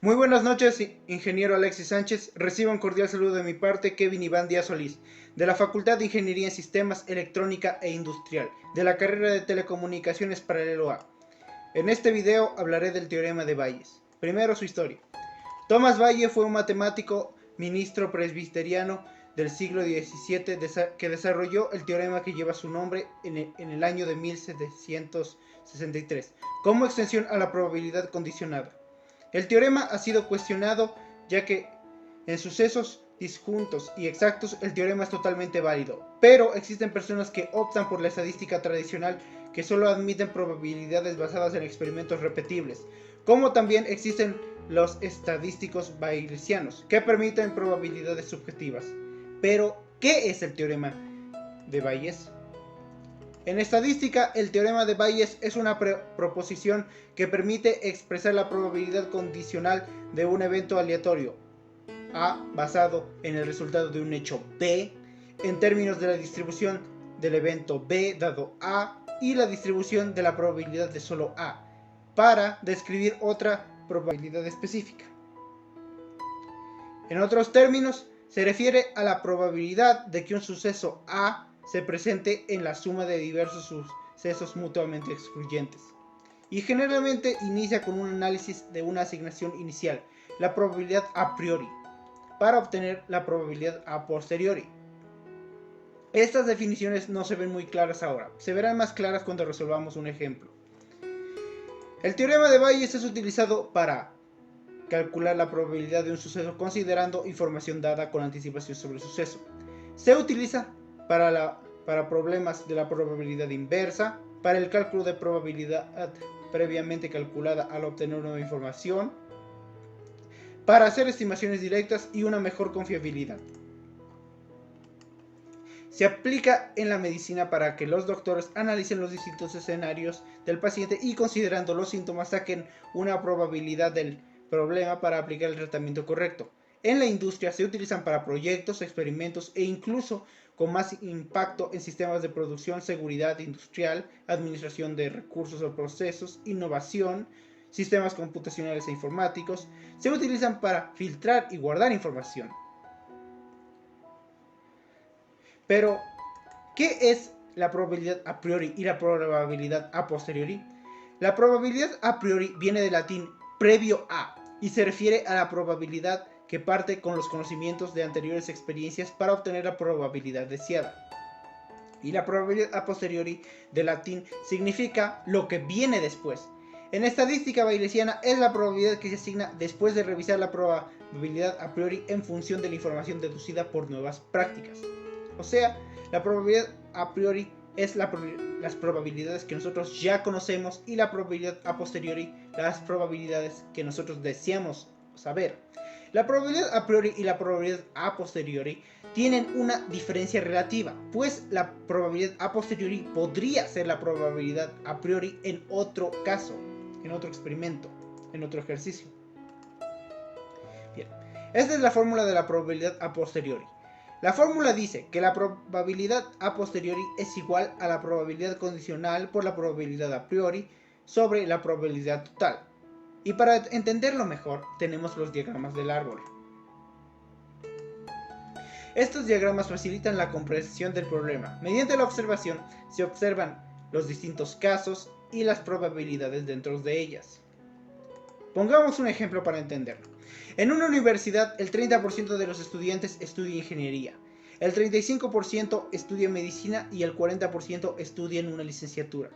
Muy buenas noches, ingeniero Alexis Sánchez. Reciba un cordial saludo de mi parte, Kevin Iván Díaz Solís, de la Facultad de Ingeniería en Sistemas, Electrónica e Industrial, de la carrera de Telecomunicaciones Paralelo A. En este video hablaré del teorema de Bayes. Primero, su historia. Tomás Bayes fue un matemático, ministro presbiteriano del siglo XVII que desarrolló el teorema que lleva su nombre en el año de 1763, como extensión a la probabilidad condicionada. El teorema ha sido cuestionado ya que en sucesos disjuntos y exactos el teorema es totalmente válido, pero existen personas que optan por la estadística tradicional que solo admiten probabilidades basadas en experimentos repetibles, como también existen los estadísticos bayesianos que permiten probabilidades subjetivas. Pero, ¿qué es el teorema de Bayes? En estadística, el teorema de Bayes es una proposición que permite expresar la probabilidad condicional de un evento aleatorio A basado en el resultado de un hecho B en términos de la distribución del evento B dado A y la distribución de la probabilidad de solo A para describir otra probabilidad específica. En otros términos, se refiere a la probabilidad de que un suceso A se presente en la suma de diversos sucesos mutuamente excluyentes. Y generalmente inicia con un análisis de una asignación inicial, la probabilidad a priori, para obtener la probabilidad a posteriori. Estas definiciones no se ven muy claras ahora, se verán más claras cuando resolvamos un ejemplo. El teorema de Bayes es utilizado para calcular la probabilidad de un suceso considerando información dada con anticipación sobre el suceso. Se utiliza para problemas de la probabilidad inversa, para el cálculo de probabilidad previamente calculada al obtener nueva información, para hacer estimaciones directas y una mejor confiabilidad. Se aplica en la medicina para que los doctores analicen los distintos escenarios del paciente y considerando los síntomas saquen una probabilidad del problema para aplicar el tratamiento correcto. En la industria se utilizan para proyectos, experimentos e incluso con más impacto en sistemas de producción, seguridad industrial, administración de recursos o procesos, innovación, sistemas computacionales e informáticos. Se utilizan para filtrar y guardar información. Pero, ¿qué es la probabilidad a priori y la probabilidad a posteriori? La probabilidad a priori viene del latín previo a y se refiere a la probabilidad que parte con los conocimientos de anteriores experiencias para obtener la probabilidad deseada. Y la probabilidad a posteriori del latín significa lo que viene después. En estadística bayesiana es la probabilidad que se asigna después de revisar la probabilidad a priori en función de la información deducida por nuevas prácticas. O sea, la probabilidad a priori es las probabilidades que nosotros ya conocemos y la probabilidad a posteriori las probabilidades que nosotros deseamos saber. La probabilidad a priori y la probabilidad a posteriori tienen una diferencia relativa, pues la probabilidad a posteriori podría ser la probabilidad a priori en otro caso, en otro experimento, en otro ejercicio. Bien, esta es la fórmula de la probabilidad a posteriori. La fórmula dice que la probabilidad a posteriori es igual a la probabilidad condicional por la probabilidad a priori sobre la probabilidad total. Y para entenderlo mejor, tenemos los diagramas del árbol. Estos diagramas facilitan la comprensión del problema. Mediante la observación, se observan los distintos casos y las probabilidades dentro de ellas. Pongamos un ejemplo para entenderlo. En una universidad, el 30% de los estudiantes estudia ingeniería, el 35% estudia medicina y el 40% estudia en una licenciatura.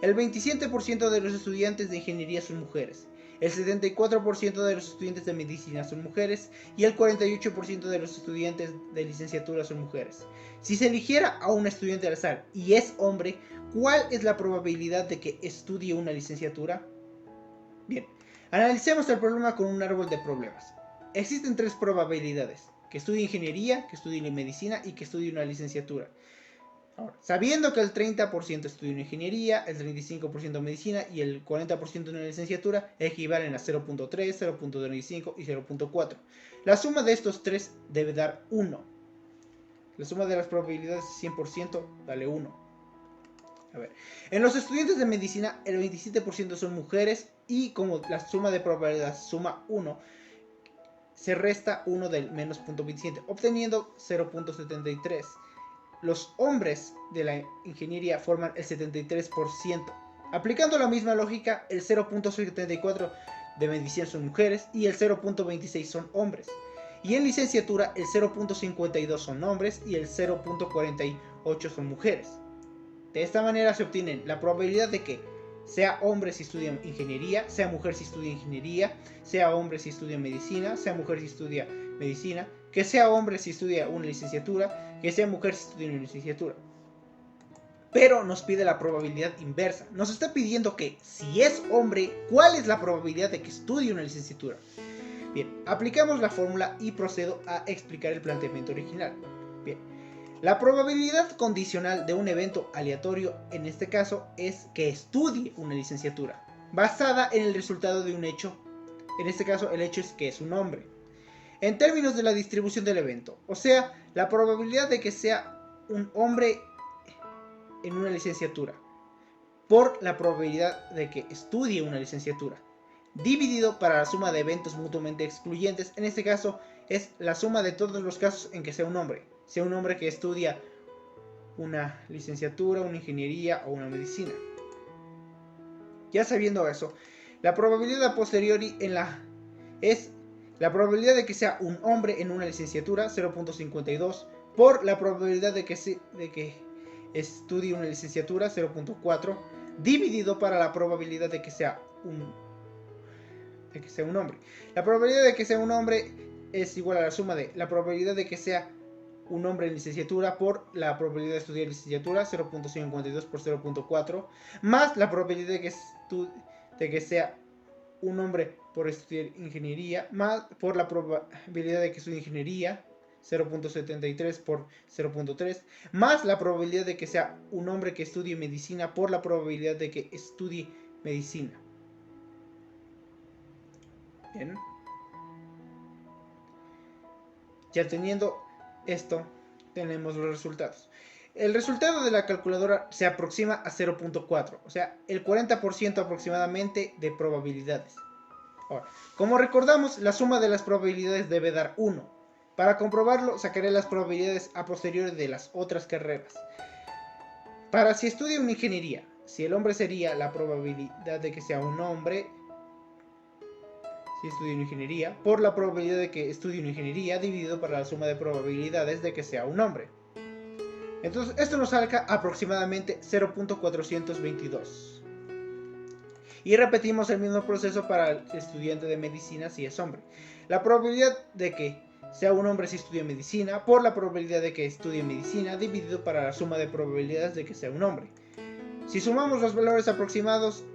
El 27% de los estudiantes de ingeniería son mujeres, el 74% de los estudiantes de medicina son mujeres y el 48% de los estudiantes de licenciatura son mujeres. Si se eligiera a un estudiante al azar y es hombre, ¿cuál es la probabilidad de que estudie una licenciatura? Bien, analicemos el problema con un árbol de problemas. Existen tres probabilidades: que estudie ingeniería, que estudie medicina y que estudie una licenciatura. Ahora, sabiendo que el 30% estudia una ingeniería, el 35% medicina y el 40% una licenciatura equivalen a 0.3, 0.25 y 0.4. La suma de estos tres debe dar 1. La suma de las probabilidades es 100%, dale 1. A ver, en los estudiantes de medicina el 27% son mujeres y como la suma de probabilidades suma 1, se resta 1 del menos 0.27, obteniendo 0.73. Los hombres de la ingeniería forman el 73%. Aplicando la misma lógica, el 0.74 de medicina son mujeres y el 0.26 son hombres. Y en licenciatura el 0.52 son hombres y el 0.48 son mujeres. De esta manera se obtiene la probabilidad de que sea hombre si estudia ingeniería, sea mujer si estudia ingeniería, sea hombre si estudia medicina, sea mujer si estudia medicina, que sea hombre si estudia una licenciatura, que sea mujer si estudia una licenciatura. Pero nos pide la probabilidad inversa. Nos está pidiendo que si es hombre, ¿cuál es la probabilidad de que estudie una licenciatura? Bien, aplicamos la fórmula y procedo a explicar el planteamiento original. Bien, la probabilidad condicional de un evento aleatorio, en este caso, es que estudie una licenciatura, basada en el resultado de un hecho. En este caso, el hecho es que es un hombre. En términos de la distribución del evento, o sea, la probabilidad de que sea un hombre en una licenciatura por la probabilidad de que estudie una licenciatura, dividido para la suma de eventos mutuamente excluyentes. En este caso es la suma de todos los casos en que sea un hombre que estudia una licenciatura, una ingeniería o una medicina. Ya sabiendo eso, la probabilidad a posteriori es la probabilidad de que sea un hombre en una licenciatura, 0.52, por la probabilidad de que estudie una licenciatura, 0.4, dividido para la probabilidad de que sea un hombre. La probabilidad de que sea un hombre es igual a la suma de la probabilidad de que sea un hombre en licenciatura por la probabilidad de estudiar licenciatura, 0.52 por 0.4, más la probabilidad de que sea un hombre por estudiar ingeniería, más por la probabilidad de que estudie ingeniería, 0.73 por 0.3, más la probabilidad de que sea un hombre que estudie medicina por la probabilidad de que estudie medicina. Bien. Ya teniendo esto, tenemos los resultados. El resultado de la calculadora se aproxima a 0.4, o sea, el 40% aproximadamente de probabilidades. Ahora, como recordamos, la suma de las probabilidades debe dar 1. Para comprobarlo, sacaré las probabilidades a posteriori de las otras carreras. Para si estudia una ingeniería, si el hombre sería la probabilidad de que sea un hombre, si estudia una ingeniería, por la probabilidad de que estudie una ingeniería, dividido para la suma de probabilidades de que sea un hombre. Entonces, esto nos saca aproximadamente 0.422. Y repetimos el mismo proceso para el estudiante de medicina si es hombre. La probabilidad de que sea un hombre si estudia medicina por la probabilidad de que estudie medicina dividido para la suma de probabilidades de que sea un hombre. Si sumamos los valores aproximados,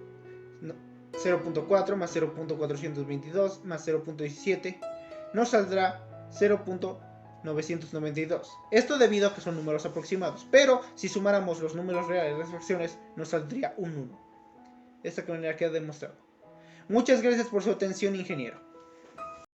0.4 más 0.422 más 0.17, nos saldrá 0.992. Esto debido a que son números aproximados, pero si sumáramos los números reales de las fracciones, nos saldría un 1. De esta manera queda demostrado. Muchas gracias por su atención, ingeniero.